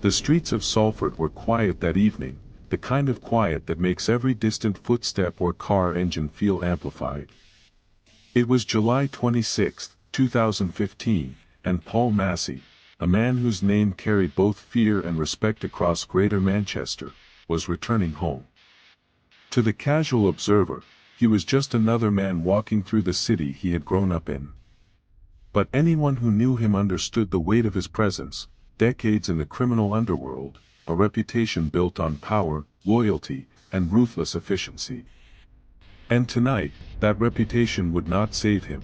The streets of Salford were quiet that evening, the kind of quiet that makes every distant footstep or car engine feel amplified. It was July 26, 2015, and Paul Massey, a man whose name carried both fear and respect across Greater Manchester, was returning home. To the casual observer, he was just another man walking through the city he had grown up in. But anyone who knew him understood the weight of his presence: decades in the criminal underworld, a reputation built on power, loyalty, and ruthless efficiency. And tonight, that reputation would not save him.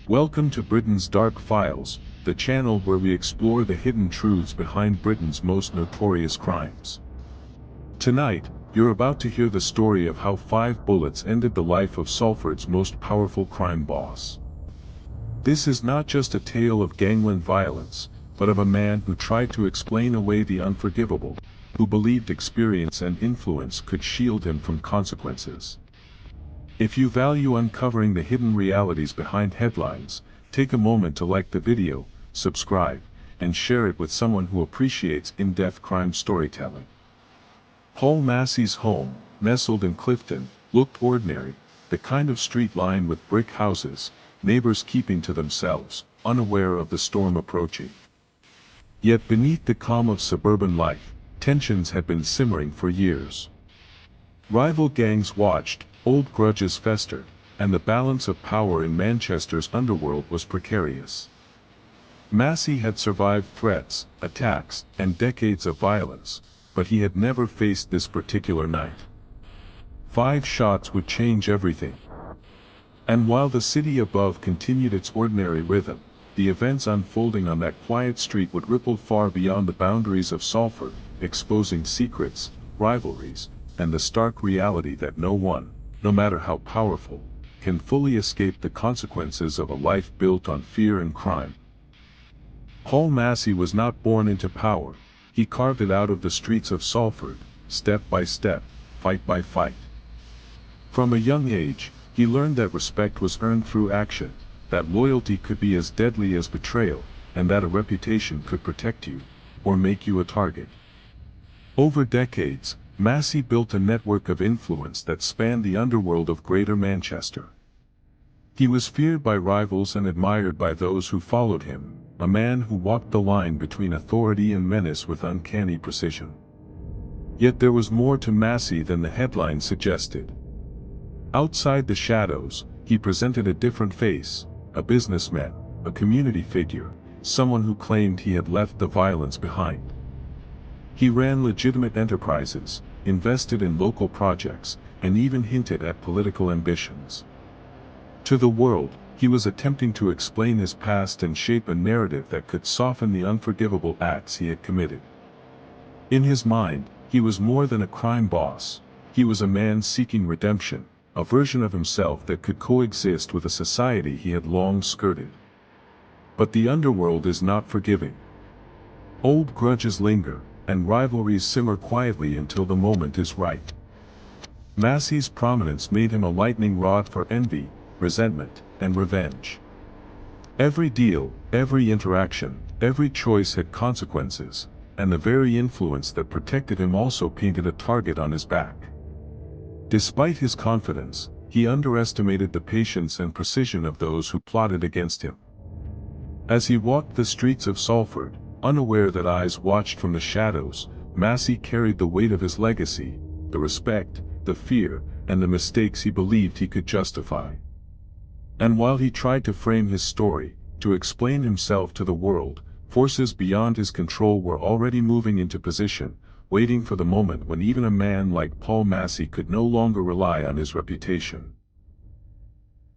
Welcome to Britain's Dark Files, the channel where we explore the hidden truths behind Britain's most notorious crimes. Tonight, you're about to hear the story of how 5 bullets ended the life of Salford's most powerful crime boss. This is not just a tale of gangland violence, but of a man who tried to explain away the unforgivable, who believed experience and influence could shield him from consequences. If you value uncovering the hidden realities behind headlines, take a moment to like the video, subscribe, and share it with someone who appreciates in-depth crime storytelling. Paul Massey's home, nestled in Clifton, looked ordinary, the kind of street lined with brick houses, neighbors keeping to themselves, unaware of the storm approaching. Yet beneath the calm of suburban life, tensions had been simmering for years. Rival gangs watched, old grudges festered, and the balance of power in Manchester's underworld was precarious. Massey had survived threats, attacks, and decades of violence, but he had never faced this particular night. 5 shots would change everything. And while the city above continued its ordinary rhythm, the events unfolding on that quiet street would ripple far beyond the boundaries of Salford, exposing secrets, rivalries, and the stark reality that no one, no matter how powerful, can fully escape the consequences of a life built on fear and crime. Paul Massey was not born into power, he carved it out of the streets of Salford, step by step, fight by fight. From a young age, he learned that respect was earned through action, that loyalty could be as deadly as betrayal, and that a reputation could protect you, or make you a target. Over decades, Massey built a network of influence that spanned the underworld of Greater Manchester. He was feared by rivals and admired by those who followed him, a man who walked the line between authority and menace with uncanny precision. Yet there was more to Massey than the headline suggested. Outside the shadows, he presented a different face, a businessman, a community figure, someone who claimed he had left the violence behind. He ran legitimate enterprises, invested in local projects, and even hinted at political ambitions. To the world, he was attempting to explain his past and shape a narrative that could soften the unforgivable acts he had committed. In his mind, he was more than a crime boss. He was a man seeking redemption, a version of himself that could coexist with a society he had long skirted. But the underworld is not forgiving. Old grudges linger, and rivalries simmer quietly until the moment is right. Massey's prominence made him a lightning rod for envy, resentment, and revenge. Every deal, every interaction, every choice had consequences, and the very influence that protected him also painted a target on his back. Despite his confidence, he underestimated the patience and precision of those who plotted against him. As he walked the streets of Salford, unaware that eyes watched from the shadows, Massey carried the weight of his legacy, the respect, the fear, and the mistakes he believed he could justify. And while he tried to frame his story, to explain himself to the world, forces beyond his control were already moving into position, waiting for the moment when even a man like Paul Massey could no longer rely on his reputation.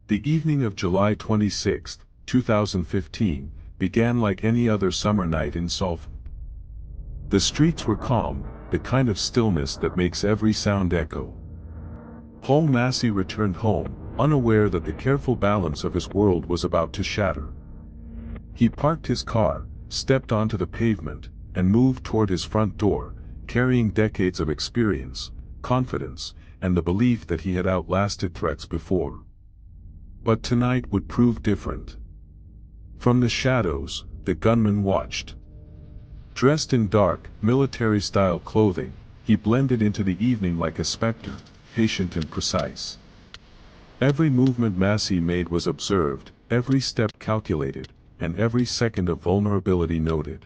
The evening of July 26, 2015, began like any other summer night in Salford. The streets were calm, the kind of stillness that makes every sound echo. Paul Massey returned home, unaware that the careful balance of his world was about to shatter. He parked his car, stepped onto the pavement, and moved toward his front door, carrying decades of experience, confidence, and the belief that he had outlasted threats before. But tonight would prove different. From the shadows, the gunman watched. Dressed in dark, military-style clothing, he blended into the evening like a specter, patient and precise. Every movement Massey made was observed, every step calculated, and every second of vulnerability noted.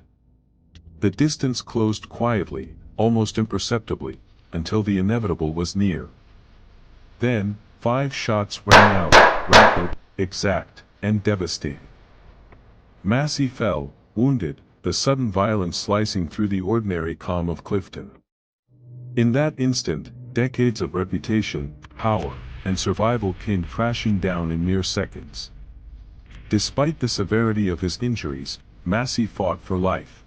The distance closed quietly, almost imperceptibly, until the inevitable was near. Then, 5 shots rang out, rapid, exact, and devastating. Massey fell, wounded, the sudden violence slicing through the ordinary calm of Clifton. In that instant, decades of reputation, power, and survival came crashing down in mere seconds. Despite the severity of his injuries, Massey fought for life.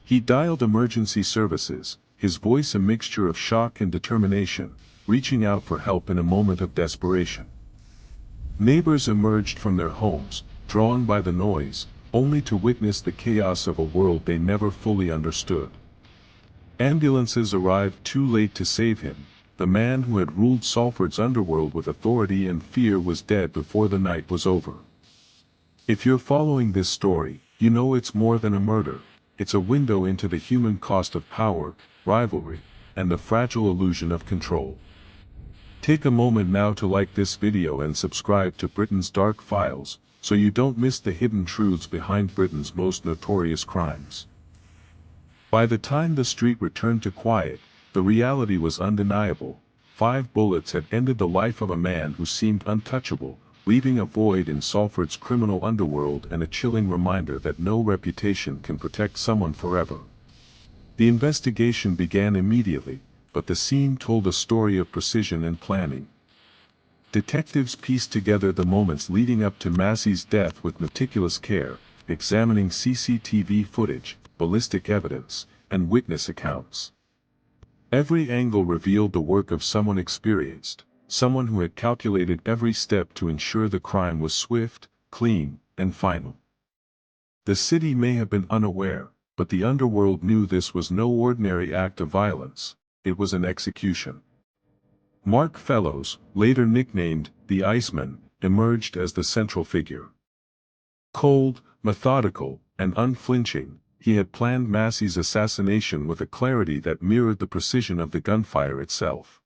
He dialed emergency services, his voice a mixture of shock and determination, reaching out for help in a moment of desperation. Neighbors emerged from their homes, drawn by the noise, only to witness the chaos of a world they never fully understood. Ambulances arrived too late to save him. The man who had ruled Salford's underworld with authority and fear was dead before the night was over. If you're following this story, you know it's more than a murder. It's a window into the human cost of power, rivalry, and the fragile illusion of control. Take a moment now to like this video and subscribe to Britain's Dark Files, so you don't miss the hidden truths behind Britain's most notorious crimes. By the time the street returned to quiet, the reality was undeniable. 5 bullets had ended the life of a man who seemed untouchable, leaving a void in Salford's criminal underworld and a chilling reminder that no reputation can protect someone forever. The investigation began immediately, but the scene told a story of precision and planning. Detectives pieced together the moments leading up to Massey's death with meticulous care, examining CCTV footage, ballistic evidence, and witness accounts. Every angle revealed the work of someone experienced, someone who had calculated every step to ensure the crime was swift, clean, and final. The city may have been unaware, but the underworld knew this was no ordinary act of violence. It was an execution. Mark Fellows, later nicknamed the Iceman, emerged as the central figure. Cold, methodical, and unflinching, he had planned Massey's assassination with a clarity that mirrored the precision of the gunfire itself.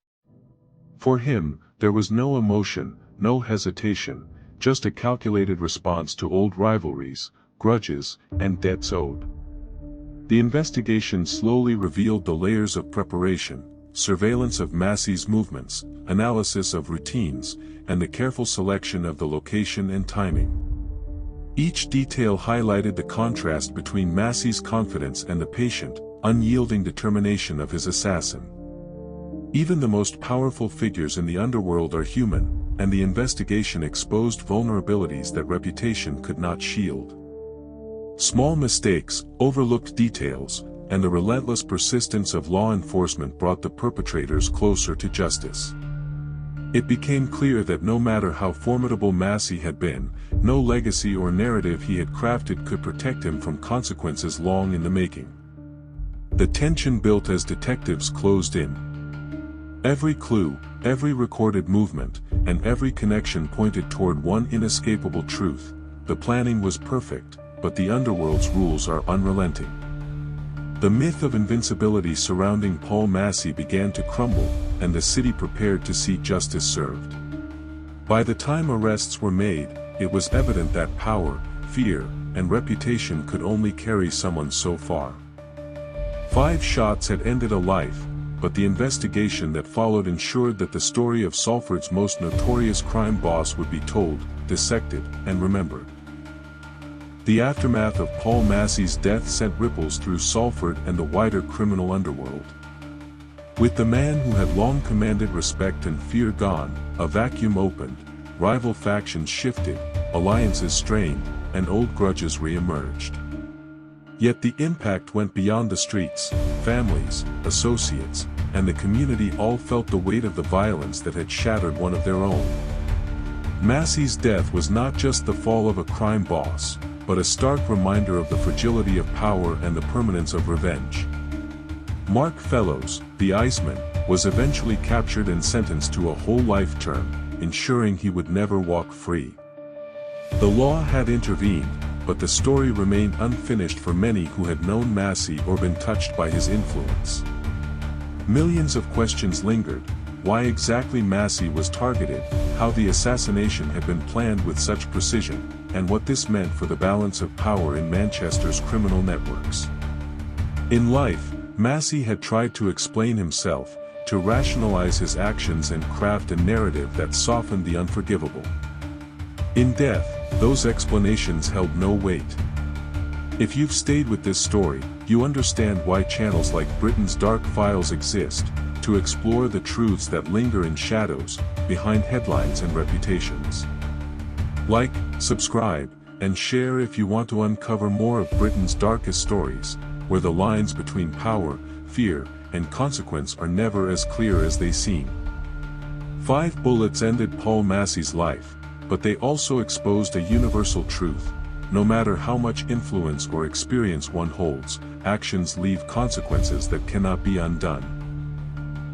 For him, there was no emotion, no hesitation, just a calculated response to old rivalries, grudges, and debts owed. The investigation slowly revealed the layers of preparation, surveillance of Massey's movements, analysis of routines, and the careful selection of the location and timing. Each detail highlighted the contrast between Massey's confidence and the patient, unyielding determination of his assassin. Even the most powerful figures in the underworld are human, and the investigation exposed vulnerabilities that reputation could not shield. Small mistakes, overlooked details, and the relentless persistence of law enforcement brought the perpetrators closer to justice. It became clear that no matter how formidable Massey had been, no legacy or narrative he had crafted could protect him from consequences long in the making. The tension built as detectives closed in. Every clue, every recorded movement, and every connection pointed toward one inescapable truth: the planning was perfect, but the underworld's rules are unrelenting. The myth of invincibility surrounding Paul Massey began to crumble, and the city prepared to see justice served. By the time arrests were made, it was evident that power, fear, and reputation could only carry someone so far. 5 shots had ended a life, but the investigation that followed ensured that the story of Salford's most notorious crime boss would be told, dissected, and remembered. The aftermath of Paul Massey's death sent ripples through Salford and the wider criminal underworld. With the man who had long commanded respect and fear gone, a vacuum opened, rival factions shifted, alliances strained, and old grudges re-emerged. Yet the impact went beyond the streets. Families, associates, and the community all felt the weight of the violence that had shattered one of their own. Massey's death was not just the fall of a crime boss, but a stark reminder of the fragility of power and the permanence of revenge. Mark Fellows, the Iceman, was eventually captured and sentenced to a whole life term, ensuring he would never walk free. The law had intervened, but the story remained unfinished for many who had known Massey or been touched by his influence. Millions of questions lingered: why exactly Massey was targeted, how the assassination had been planned with such precision, and what this meant for the balance of power in Manchester's criminal networks. In life, Massey had tried to explain himself, to rationalize his actions and craft a narrative that softened the unforgivable. In death, those explanations held no weight. If you've stayed with this story, you understand why channels like Britain's Dark Files exist, to explore the truths that linger in shadows, behind headlines and reputations. Like, subscribe, and share if you want to uncover more of Britain's darkest stories, where the lines between power, fear, and consequence are never as clear as they seem. 5 bullets ended Paul Massey's life, but they also exposed a universal truth: no matter how much influence or experience one holds, actions leave consequences that cannot be undone.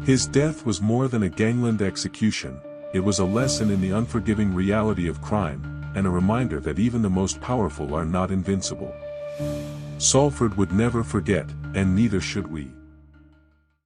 His death was more than a gangland execution, it was a lesson in the unforgiving reality of crime, and a reminder that even the most powerful are not invincible. Salford would never forget, and neither should we.